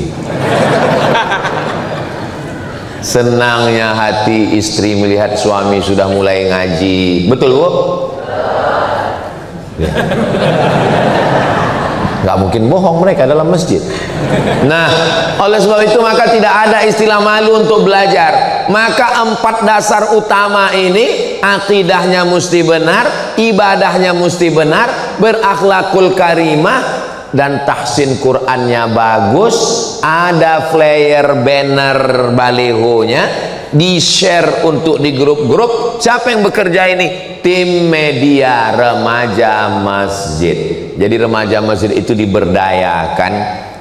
Senangnya hati istri melihat suami sudah mulai ngaji. Betul Bu? Ya. Nggak mungkin bohong mereka dalam masjid. Nah, oleh sebab itu maka tidak ada istilah malu untuk belajar. Maka 4 dasar utama ini, akidahnya mesti benar, ibadahnya mesti benar, berakhlakul karimah, dan tahsin Qur'annya bagus, ada flyer, banner, balihonya, di-share untuk di grup-grup. Siapa yang bekerja ini? Tim media remaja masjid. Jadi remaja masjid itu diberdayakan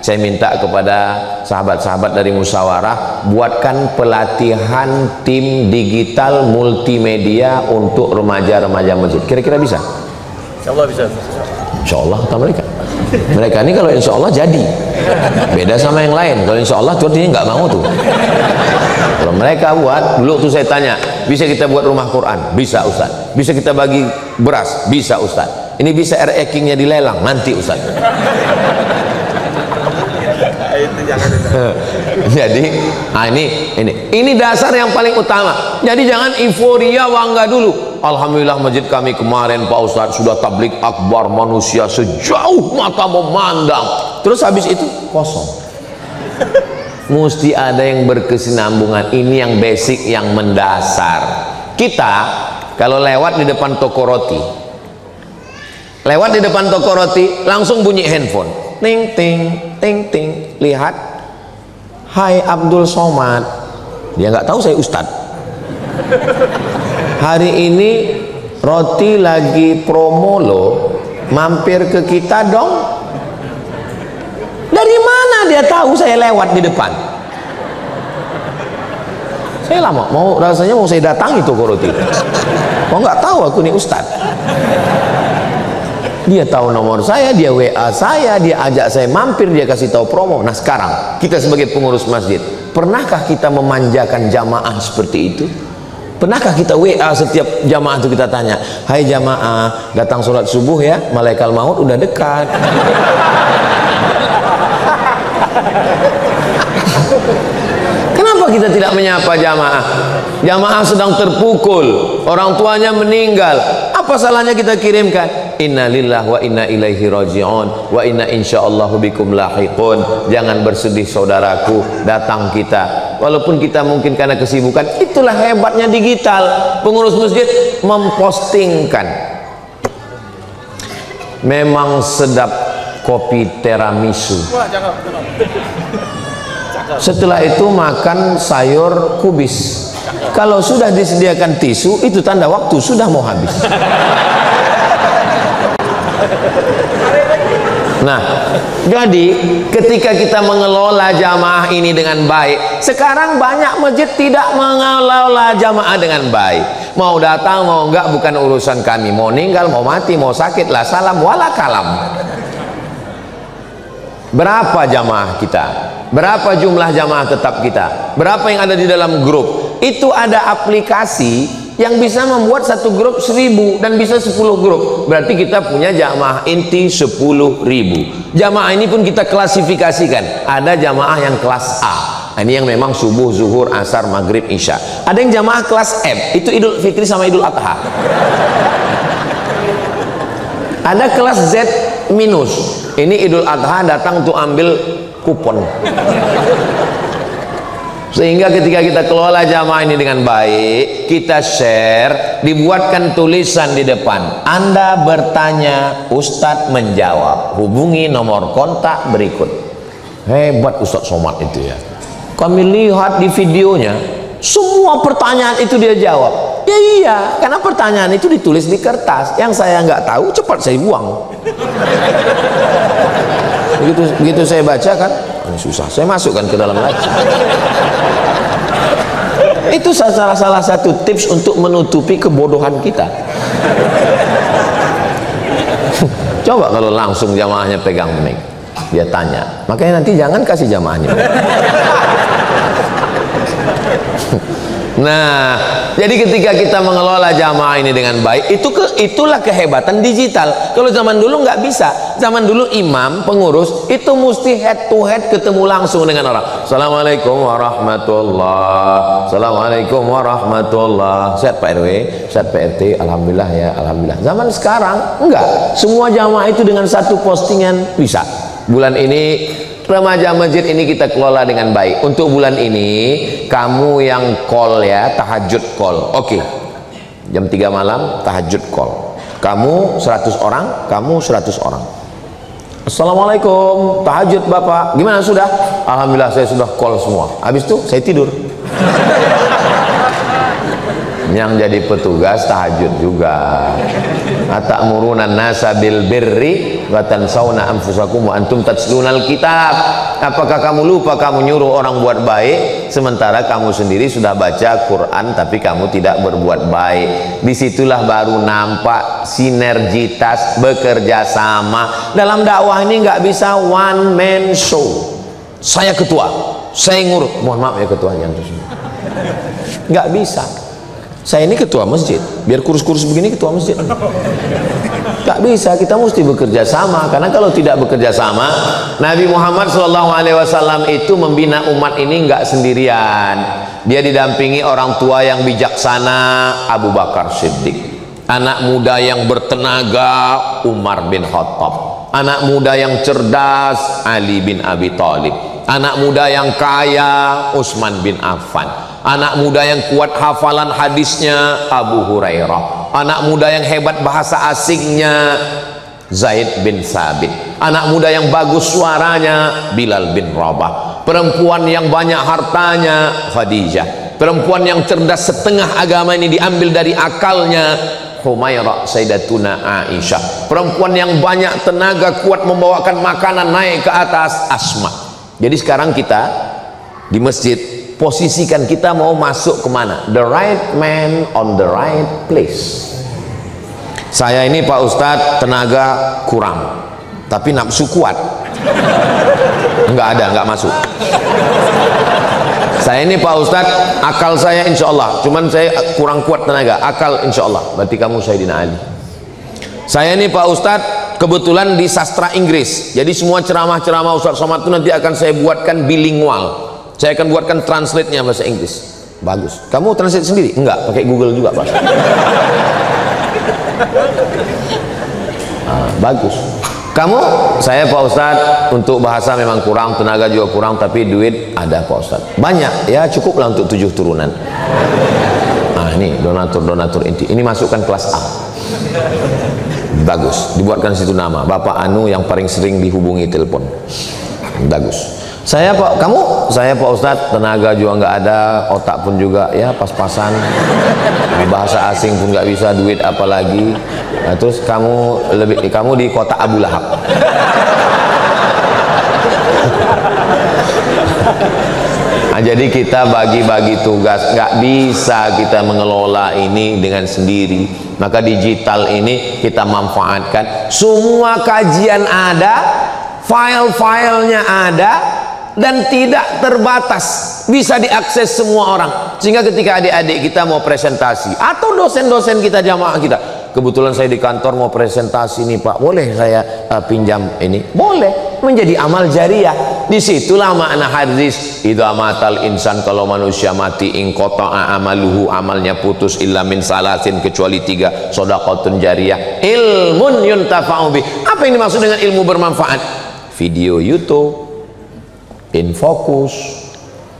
Saya minta kepada sahabat-sahabat dari musyawarah, buatkan pelatihan tim digital multimedia untuk remaja-remaja masjid. Kira-kira bisa? Insya Allah bisa. Insya Allah kata mereka. Mereka ini kalau insya Allah jadi. Beda sama yang lain. Kalau insya Allah tuh artinya nggak mau tuh. Kalau mereka buat, dulu tuh saya tanya, bisa kita buat rumah Quran? Bisa Ustaz. Bisa kita bagi beras? Bisa Ustaz. Ini bisa RE-nya dilelang? Nanti Ustaz. Jadi ini dasar yang paling utama. Jadi jangan euforia bangga dulu. Alhamdulillah masjid kami kemarin Pak Ustadz sudah tablik akbar, manusia sejauh mata memandang. Terus habis itu kosong. Mesti ada yang berkesinambungan. Ini yang basic, yang mendasar. Kita kalau lewat di depan toko roti, langsung bunyi handphone, ting ting ting ting, lihat, hai Abdul Somad. Dia nggak tahu saya Ustadz. Hari ini roti lagi promo loh, mampir ke kita dong. Dari mana dia tahu saya lewat di depan? Saya lama rasanya mau saya datangi toko roti. Kok nggak tahu aku nih Ustadz? Dia tahu nomor saya, dia WA saya, dia ajak saya mampir, dia kasih tahu promo. Nah sekarang kita sebagai pengurus masjid, pernahkah kita memanjakan jamaah seperti itu? Pernahkah kita WA setiap jamaah itu kita tanya, hai jamaah, datang sholat subuh ya, malaikat maut udah dekat. Kenapa kita tidak menyapa jamaah? Jamaah sedang terpukul, orang tuanya meninggal. Apa salahnya kita kirimkan? Inna lillahi wa inna ilaihi raji'un wa inna insyaallahu bikum lahiqun. Jangan bersedih saudaraku, datang kita. Walaupun kita mungkin karena kesibukan, itulah hebatnya digital. Pengurus masjid mempostingkan. Memang sedap kopi tiramisu. Setelah itu makan sayur kubis. Kalau sudah disediakan tisu, itu tanda waktu sudah mau habis. Nah, jadi ketika kita mengelola jamaah ini dengan baik, sekarang banyak masjid tidak mengelola jamaah dengan baik. Mau datang mau enggak bukan urusan kami, mau meninggal mau mati mau sakit lah salam wala kalam. Berapa jamaah kita? Berapa jumlah jamaah tetap kita? Berapa yang ada di dalam grup? Itu ada aplikasi yang bisa membuat satu grup 1000 dan bisa 10 grup. Berarti kita punya jamaah inti 10.000. Jamaah ini pun kita klasifikasikan. Ada jamaah yang kelas A. Ini yang memang subuh, zuhur, asar, maghrib, isya. Ada yang jamaah kelas M. Itu Idul Fitri sama Idul Adha. Ada kelas Z minus. Ini Idul Adha datang untuk ambil kupon. Sehingga ketika kita kelola jamaah ini dengan baik, kita share, dibuatkan tulisan di depan. Anda bertanya, Ustadz menjawab. Hubungi nomor kontak berikut. Hebat Ustadz Somad itu ya. Kami lihat di videonya, semua pertanyaan itu dia jawab. Ya iya, karena pertanyaan itu ditulis di kertas. Yang saya nggak tahu, cepat saya buang. Begitu saya baca kan, ini susah. Saya masukkan ke dalam lagi. Itu salah satu tips untuk menutupi kebodohan kita. Coba kalau langsung jamaahnya pegang mic, dia tanya. Makanya nanti jangan kasih jamaahnya. Nah, jadi ketika kita mengelola jamaah ini dengan baik, itulah kehebatan digital. Kalau zaman dulu nggak bisa. Zaman dulu imam, pengurus itu mesti head to head ketemu langsung dengan orang. Assalamualaikum warahmatullah. Assalamualaikum warahmatullah. Sehat Pak RW, sehat Pak RT, alhamdulillah ya, alhamdulillah. Zaman sekarang enggak. Semua jamaah itu dengan satu postingan bisa. Bulan ini remaja masjid ini kita kelola dengan baik. Untuk bulan ini kamu yang call ya, tahajud call. Oke. Jam 3 malam tahajud call. Kamu 100 orang, kamu 100 orang. Assalamualaikum, tahajud Bapak. Gimana sudah? Alhamdulillah saya sudah call semua. Habis itu saya tidur. yang jadi petugas tahajud juga. Atamuruna nasa bil birri wa tansawna anfusakum wa antum tatlunal kitab. Apakah kamu lupa kamu nyuruh orang buat baik sementara kamu sendiri sudah baca Quran tapi kamu tidak berbuat baik? Disitulah baru nampak sinergitas bekerja sama. Dalam dakwah ini nggak bisa one man show. Saya ketua, saya ngurus. Mohon maaf ya ketuanya, nggak bisa. Saya ini ketua masjid, biar kurus-kurus begini ketua masjid. Tak bisa, kita mesti bekerja sama. Karena kalau tidak bekerja sama, Nabi Muhammad SAW itu membina umat ini nggak sendirian. Dia didampingi orang tua yang bijaksana, Abu Bakar Siddiq. Anak muda yang bertenaga, Umar bin Khattab. Anak muda yang cerdas, Ali bin Abi Thalib. Anak muda yang kaya, Utsman bin Affan. Anak muda yang kuat hafalan hadisnya, Abu Hurairah. Anak muda yang hebat bahasa asingnya, Zaid bin Sabit. Anak muda yang bagus suaranya, Bilal bin Rabah. Perempuan yang banyak hartanya, Khadijah. Perempuan yang cerdas setengah agama ini diambil dari akalnya, Humairah Sayyidatuna Aisyah. Perempuan yang banyak tenaga kuat membawakan makanan naik ke atas, Asma. Jadi sekarang kita di masjid, posisikan kita mau masuk kemana? The right man on the right place. Saya ini Pak Ustadz tenaga kurang tapi nafsu kuat. Enggak masuk. Saya ini Pak Ustadz akal saya insya Allah, cuman saya kurang kuat tenaga. Akal insya Allah, berarti kamu Sayyidina Ali. Saya ini Pak Ustadz kebetulan di sastra Inggris, jadi semua ceramah-ceramah Ustadz Somad itu nanti akan saya buatkan bilingual. Saya akan buatkan translate-nya bahasa Inggris. Bagus. Kamu translate sendiri? Enggak, pakai Google juga, Pak. Bagus. Kamu? Saya Pak Ustadz untuk bahasa memang kurang, tenaga juga kurang, tapi duit ada Pak Ustadz. Banyak, ya cukuplah untuk 7 turunan. Nah ini donatur inti. Ini masukkan kelas A. Bagus. Dibuatkan situ nama. Bapak Anu yang paling sering dihubungi telepon. Bagus. Saya Pak, kamu? Saya Pak Ustadz tenaga juga nggak ada, otak pun juga ya pas-pasan, bahasa asing pun nggak bisa, duit apalagi. Nah, terus kamu di kota Abu Lahab. Nah, jadi kita bagi-bagi tugas, nggak bisa kita mengelola ini dengan sendiri. Maka digital ini kita manfaatkan. Semua kajian ada, file-filenya ada, dan tidak terbatas, bisa diakses semua orang. Sehingga ketika adik-adik kita mau presentasi atau dosen-dosen kita, jamaah kita, kebetulan saya di kantor mau presentasi nih Pak, boleh saya pinjam ini? Boleh, menjadi amal jariah. Disitulah makna hadis, idza matal insan, kalau manusia mati, in qata'a amaluhu, amalnya putus, illa min salasin, kecuali 3, shadaqatun jariyah, ilmun yuntafa'u bih. Apa yang dimaksud dengan ilmu bermanfaat? Video YouTube, infocus,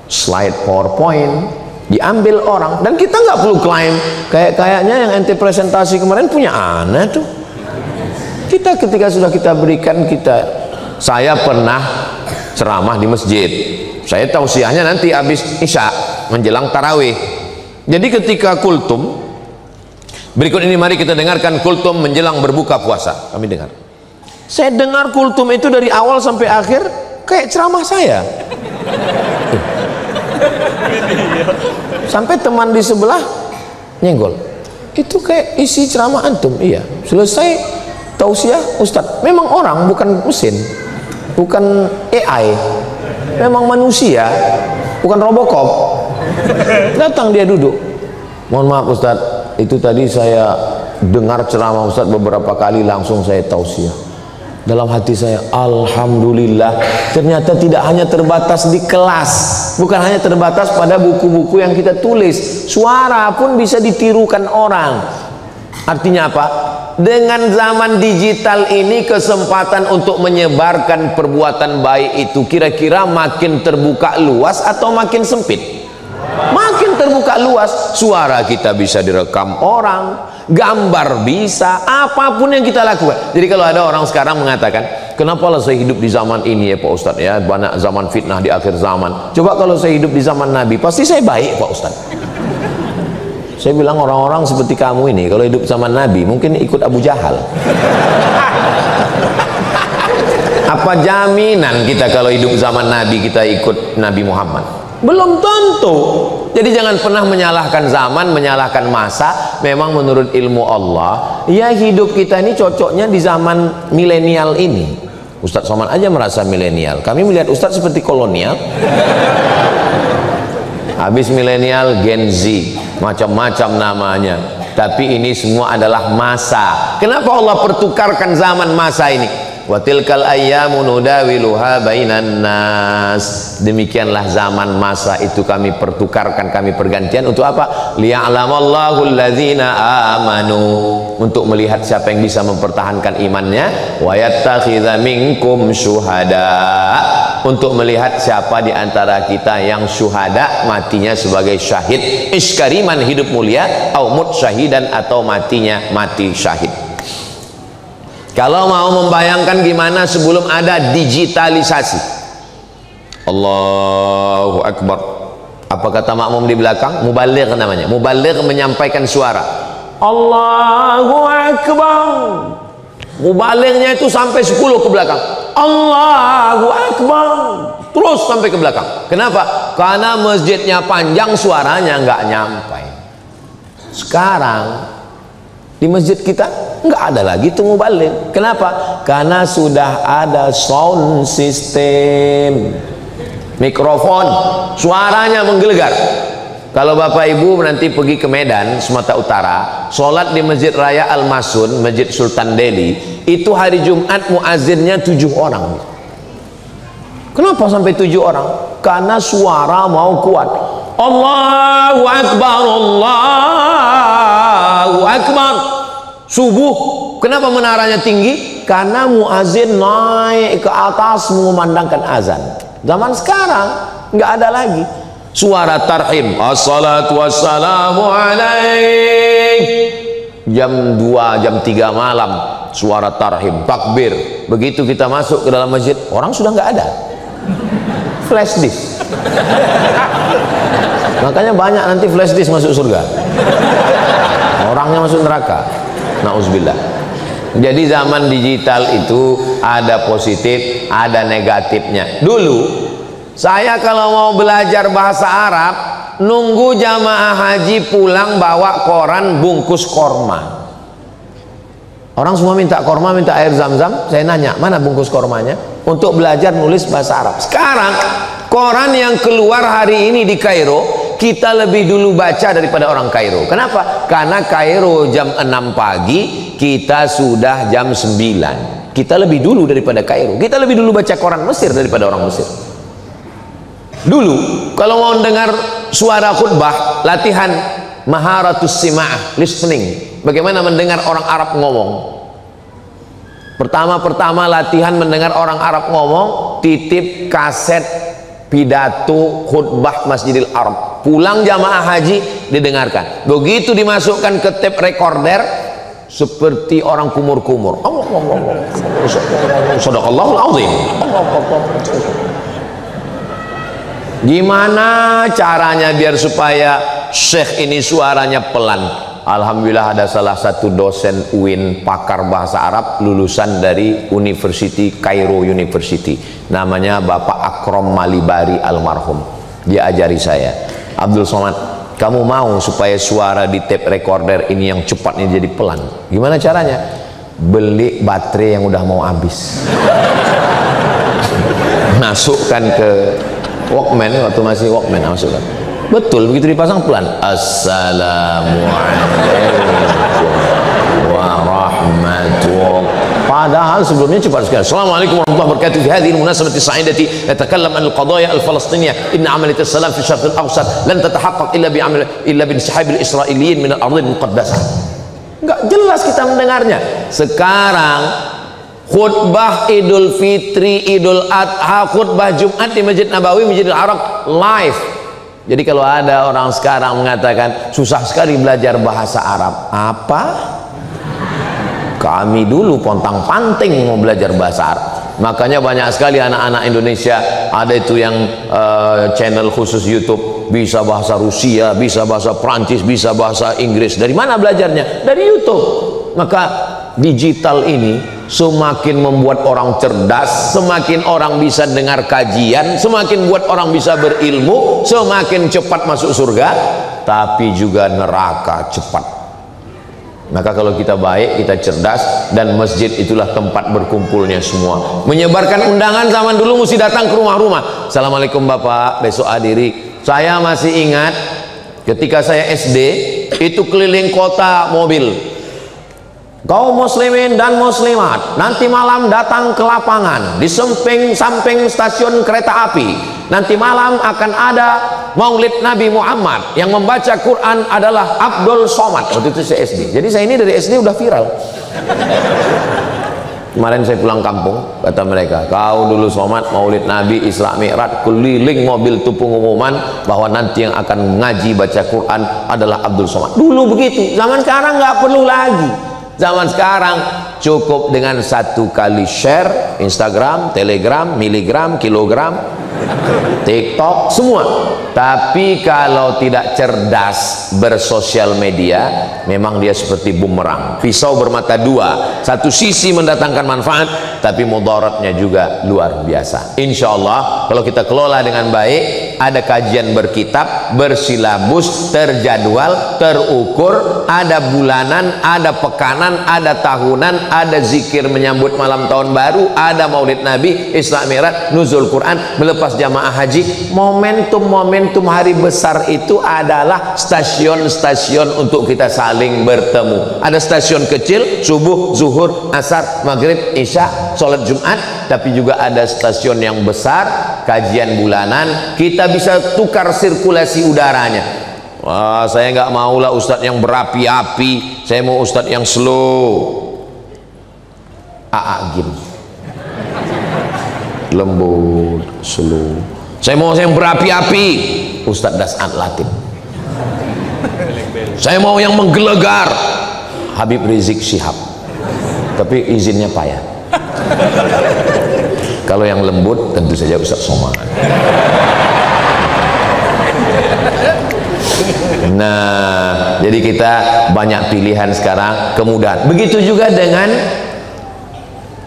slide PowerPoint diambil orang, dan kita nggak perlu klaim. Kayaknya yang ente presentasi kemarin punya anak tuh. Kita ketika sudah kita berikan, saya pernah ceramah di masjid. Saya tausiahnya nanti habis isya menjelang tarawih. Jadi ketika kultum berikut ini, mari kita dengarkan kultum menjelang berbuka puasa. Kami dengar. Saya dengar kultum itu dari awal sampai akhir kayak ceramah saya. Sampai teman di sebelah nyenggol, itu kayak isi ceramah antum. Iya, selesai tausiah Ustadz. Memang orang, bukan mesin, bukan AI, memang manusia, bukan Robocop. Datang dia duduk, mohon maaf Ustadz, itu tadi saya dengar ceramah Ustadz beberapa kali, langsung saya tausiah. Dalam hati saya, alhamdulillah, ternyata tidak hanya terbatas di kelas, bukan hanya terbatas pada buku-buku yang kita tulis, suara pun bisa ditirukan orang. Artinya apa? Dengan zaman digital ini, kesempatan untuk menyebarkan perbuatan baik itu kira-kira makin terbuka luas atau makin sempit? Makin terbuka luas. Suara kita bisa direkam orang, gambar bisa, apapun yang kita lakukan. Jadi kalau ada orang sekarang mengatakan, kenapa lah saya hidup di zaman ini ya Pak Ustadz, ya banyak zaman fitnah di akhir zaman. Coba kalau saya hidup di zaman Nabi, pasti saya baik Pak Ustadz. Saya bilang orang-orang seperti kamu ini kalau hidup sama Nabi mungkin ikut Abu Jahal. Apa jaminan kita kalau hidup zaman Nabi kita ikut Nabi Muhammad? Belum tentu. Jadi jangan pernah menyalahkan zaman, menyalahkan masa. Memang menurut ilmu Allah, ya hidup kita ini cocoknya di zaman milenial ini. Ustadz Somad aja merasa milenial. Kami melihat Ustadz seperti kolonial. Habis milenial, Gen Z, macam-macam namanya. Tapi ini semua adalah masa. Kenapa Allah pertukarkan zaman masa ini? Wa tilkal ayyamu nudawiluha bainan nas. Demikianlah zaman masa itu kami pertukarkan, kami pergantian untuk apa? Liya'lamallahu alladzina amanu, untuk melihat siapa yang bisa mempertahankan imannya, wa yattakhidha minkum syuhada, untuk melihat siapa di antara kita yang syuhada, matinya sebagai syahid, iskariman hidup mulia, au mut syahidan, atau matinya mati syahid. Kalau mau membayangkan gimana sebelum ada digitalisasi. Allahu Akbar. Apa kata makmum di belakang? Mubaligh namanya. Mubaligh menyampaikan suara. Allahu Akbar. Mubalighnya itu sampai 10 ke belakang. Allahu Akbar. Terus sampai ke belakang. Kenapa? Karena masjidnya panjang, suaranya nggak nyampai. Sekarang di masjid kita nggak ada lagi tuh mubaligh. Kenapa? Karena sudah ada sound system, mikrofon, suaranya menggelegar. Kalau Bapak Ibu nanti pergi ke Medan, Sumatera Utara, sholat di Masjid Raya Al-Masun, Masjid Sultan Delhi, itu hari Jumat muazzinnya 7 orang. Kenapa sampai 7 orang? Karena suara mau kuat. Allahu Akbar, Allahu Akbar. Subuh, kenapa menaranya tinggi? Karena muazin naik ke atas mengumandangkan azan. Zaman sekarang nggak ada lagi suara tarhim, assalatu wassalamu alaik, jam 2, jam 3 malam suara tarhim, takbir. Begitu kita masuk ke dalam masjid, orang sudah nggak ada, flash disk. Makanya banyak nanti flash disk masuk surga, orangnya masuk neraka. Nauzubillah. Jadi zaman digital itu ada positif, ada negatifnya. Dulu saya kalau mau belajar bahasa Arab, nunggu jamaah haji pulang bawa koran bungkus korma. Orang semua minta korma, minta air zam-zam. Saya nanya, mana bungkus kormanya? Untuk belajar nulis bahasa Arab. Sekarang koran yang keluar hari ini di Kairo, kita lebih dulu baca daripada orang Kairo. Kenapa? Karena Kairo jam 6 pagi, kita sudah jam 9. Kita lebih dulu daripada Kairo. Kita lebih dulu baca koran Mesir daripada orang Mesir. Dulu kalau mau dengar suara khutbah, latihan maharatus sima'ah, listening. Bagaimana mendengar orang Arab ngomong. Pertama-pertama latihan mendengar orang Arab ngomong, titip kaset pidato khutbah Masjidil Arab. Pulang jamaah haji didengarkan. Begitu dimasukkan ke tape recorder, seperti orang kumur-kumur. Shadaqallahul azim. Gimana caranya biar supaya syekh ini suaranya pelan? Alhamdulillah ada salah satu dosen UIN, pakar bahasa Arab, lulusan dari University Cairo University, namanya Bapak Akrom Malibari almarhum. Dia ajari saya, Abdul Somad, kamu mau supaya suara di tape recorder ini yang cepatnya jadi pelan, gimana caranya? Beli baterai yang udah mau habis, masukkan ke Walkman, waktu masih Walkman, masukkan. Betul, begitu dipasang pelan. Assalamualaikum warahmatullahi. Padahal sebelumnya cepat sekali. Assalamualaikum warahmatullahi wabarakatuh. Fi hadhihi al-munasabati as-sa'idati natakallam an al-qadaya al-falastiniyah. Inna 'amaliyat as-salam fi syarq al-awsat lan tatahaqqaq illa bi inshihab al-israiliyyin min al-ardh al-muqaddasah. Enggak jelas kita mendengarnya. Sekarang khutbah Idul Fitri, Idul Adha, khutbah Jumat di Masjid Nabawi, Masjidil Arab live. Jadi kalau ada orang sekarang mengatakan susah sekali belajar bahasa Arab, apa? Kami dulu pontang-panting mau belajar bahasa Arab. Makanya banyak sekali anak-anak Indonesia ada itu yang channel khusus YouTube, bisa bahasa Rusia, bisa bahasa Prancis, bisa bahasa Inggris. Dari mana belajarnya? Dari YouTube. Maka digital ini semakin membuat orang cerdas, semakin orang bisa dengar kajian, semakin buat orang bisa berilmu, semakin cepat masuk surga, tapi juga neraka cepat. Maka kalau kita baik, kita cerdas, dan masjid itulah tempat berkumpulnya semua. Menyebarkan undangan zaman dulu mesti datang ke rumah-rumah. Assalamualaikum Bapak, besok hadiri. Saya masih ingat ketika saya SD, itu keliling kota mobil. Kaum muslimin dan muslimat, nanti malam datang ke lapangan di samping stasiun kereta api. Nanti malam akan ada Maulid Nabi Muhammad, yang membaca Quran adalah Abdul Somad. Waktu itu saya SD. Jadi saya ini dari SD udah viral. Kemarin saya pulang kampung, kata mereka, kau dulu Somad Maulid Nabi Isra Mi'raj, keliling mobil itu pengumuman bahwa nanti yang akan ngaji baca Quran adalah Abdul Somad. Dulu begitu. Zaman sekarang nggak perlu lagi. Zaman sekarang cukup dengan satu kali share Instagram, Telegram, miligram, kilogram, TikTok, semua. Tapi kalau tidak cerdas bersosial media, memang dia seperti bumerang, pisau bermata dua. Satu sisi mendatangkan manfaat, tapi mudaratnya juga luar biasa. Insya Allah kalau kita kelola dengan baik, ada kajian berkitab, bersilabus, terjadwal, terukur, ada bulanan, ada pekanan, ada tahunan, ada zikir menyambut malam tahun baru, ada Maulid Nabi, Isra Mi'raj, nuzul Quran, melepas jamaah haji. Momentum hari besar itu adalah stasiun-stasiun untuk kita saling bertemu. Ada stasiun kecil, subuh, zuhur, asar, maghrib, isya, sholat Jumat. Tapi juga ada stasiun yang besar, kajian bulanan. Kita bisa tukar sirkulasi udaranya. Wah, saya nggak maulah ustadz yang berapi-api, saya mau ustadz yang slow. Gim, lembut, slow. Saya mau yang berapi-api, Ustadz Das'an Latif. Saya mau yang menggelegar, Habib Rizik Syihab. Tapi izinnya payah. Kalau yang lembut tentu saja Ustadz Somad. Nah, jadi kita banyak pilihan sekarang, kemudahan. Begitu juga dengan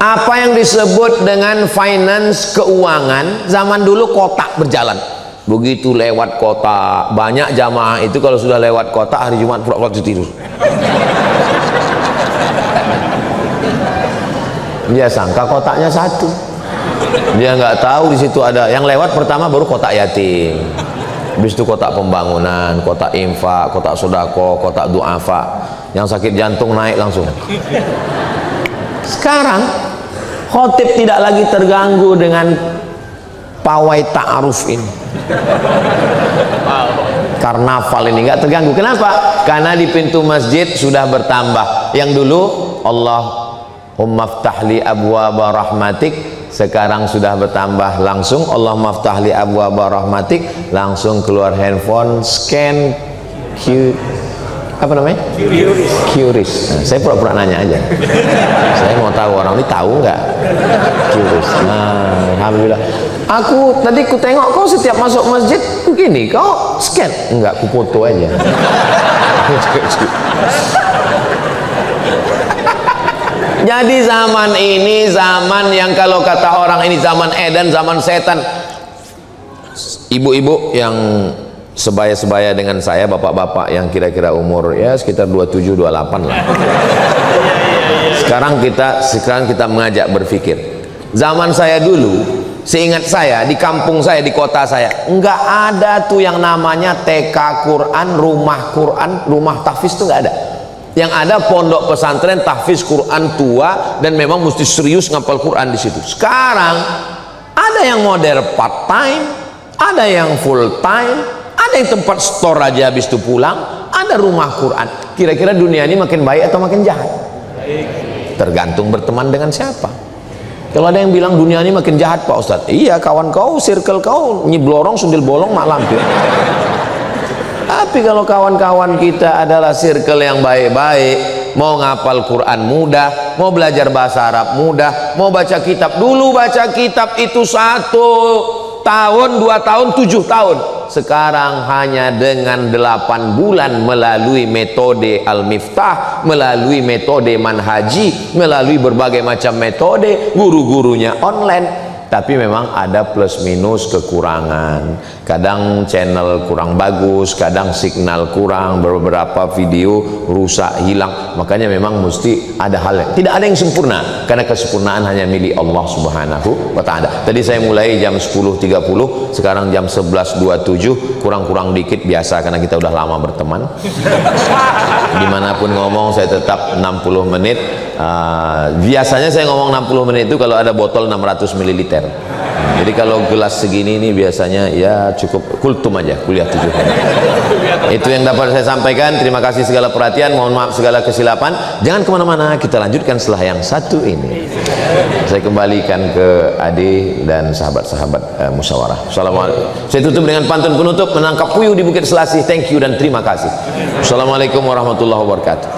apa yang disebut dengan finance, keuangan. Zaman dulu kotak berjalan. Begitu lewat kota, banyak jamaah itu kalau sudah lewat kota hari Jumat pura-pura tidur. Dia sangka kotaknya satu. Dia nggak tahu di situ ada yang lewat. Pertama baru kotak yatim, habis itu kotak pembangunan, kotak infak, kotak sodako, kotak duafa. Yang sakit jantung naik langsung. Sekarang khotib tidak lagi terganggu dengan pawai ta'aruf ini, karnaval ini nggak terganggu. Kenapa? Karena di pintu masjid sudah bertambah. Yang dulu Allahumma ftahli abwaba rahmatik, sekarang sudah bertambah langsung Allahumma ftahli abwaba rahmatik, langsung keluar handphone, scan apa namanya? QRIS. Nah, saya pura-pura nanya aja. Saya mau tahu orang ini tahu nggak QRIS. Nah, alhamdulillah. Aku tadi ku tengok kau setiap masuk masjid begini, kau scan? Enggak, ku foto aja. Jadi zaman ini zaman yang kalau kata orang ini zaman edan, zaman setan. Ibu-ibu yang sebaya-sebaya dengan saya, bapak-bapak yang kira-kira umur ya sekitar 27-28 lah. Sekarang kita mengajak berpikir. Zaman saya dulu, seingat saya di kampung saya, di kota saya, enggak ada tuh yang namanya TK Quran, rumah tahfiz tuh enggak ada. Yang ada pondok pesantren tahfiz Quran tua, dan memang mesti serius ngapal Quran di situ. Sekarang ada yang model part time, ada yang full time, ada yang tempat store aja habis itu pulang, ada rumah Quran. Kira-kira dunia ini makin baik atau makin jahat? Tergantung berteman dengan siapa. Kalau ada yang bilang dunia ini makin jahat Pak Ustadz, iya, kawan kau, circle kau nyiblorong, sundil bolong, mak lampir. Tapi kalau kawan-kawan kita adalah circle yang baik-baik, mau ngapal Quran mudah, mau belajar bahasa Arab mudah, mau baca kitab. Dulu baca kitab itu 1 tahun, 2 tahun, 7 tahun. Sekarang hanya dengan 8 bulan melalui metode Al-Miftah, melalui metode Manhaji, melalui berbagai macam metode, guru-gurunya online. Tapi memang ada plus minus kekurangan. Kadang channel kurang bagus, kadang signal kurang, beberapa video rusak, hilang. Makanya memang mesti ada hal yang tidak ada yang sempurna, karena kesempurnaan hanya milik Allah Subhanahu wa ta'ala. Tadi saya mulai jam 10.30, sekarang jam 11.27, kurang-kurang dikit biasa karena kita udah lama berteman. Dimanapun ngomong saya tetap 60 menit. Biasanya saya ngomong 60 menit itu kalau ada botol 600 ml. Jadi kalau gelas segini ini biasanya ya cukup kultum aja, kuliah 7 hari. Itu yang dapat saya sampaikan. Terima kasih segala perhatian, mohon maaf segala kesilapan. Jangan kemana-mana, kita lanjutkan setelah yang satu ini. Saya kembalikan ke Ade dan sahabat-sahabat musyawarah. Assalamualaikum. Saya tutup dengan pantun penutup, menangkap puyuh di Bukit Selasih. Thank you dan terima kasih. Assalamualaikum warahmatullahi wabarakatuh.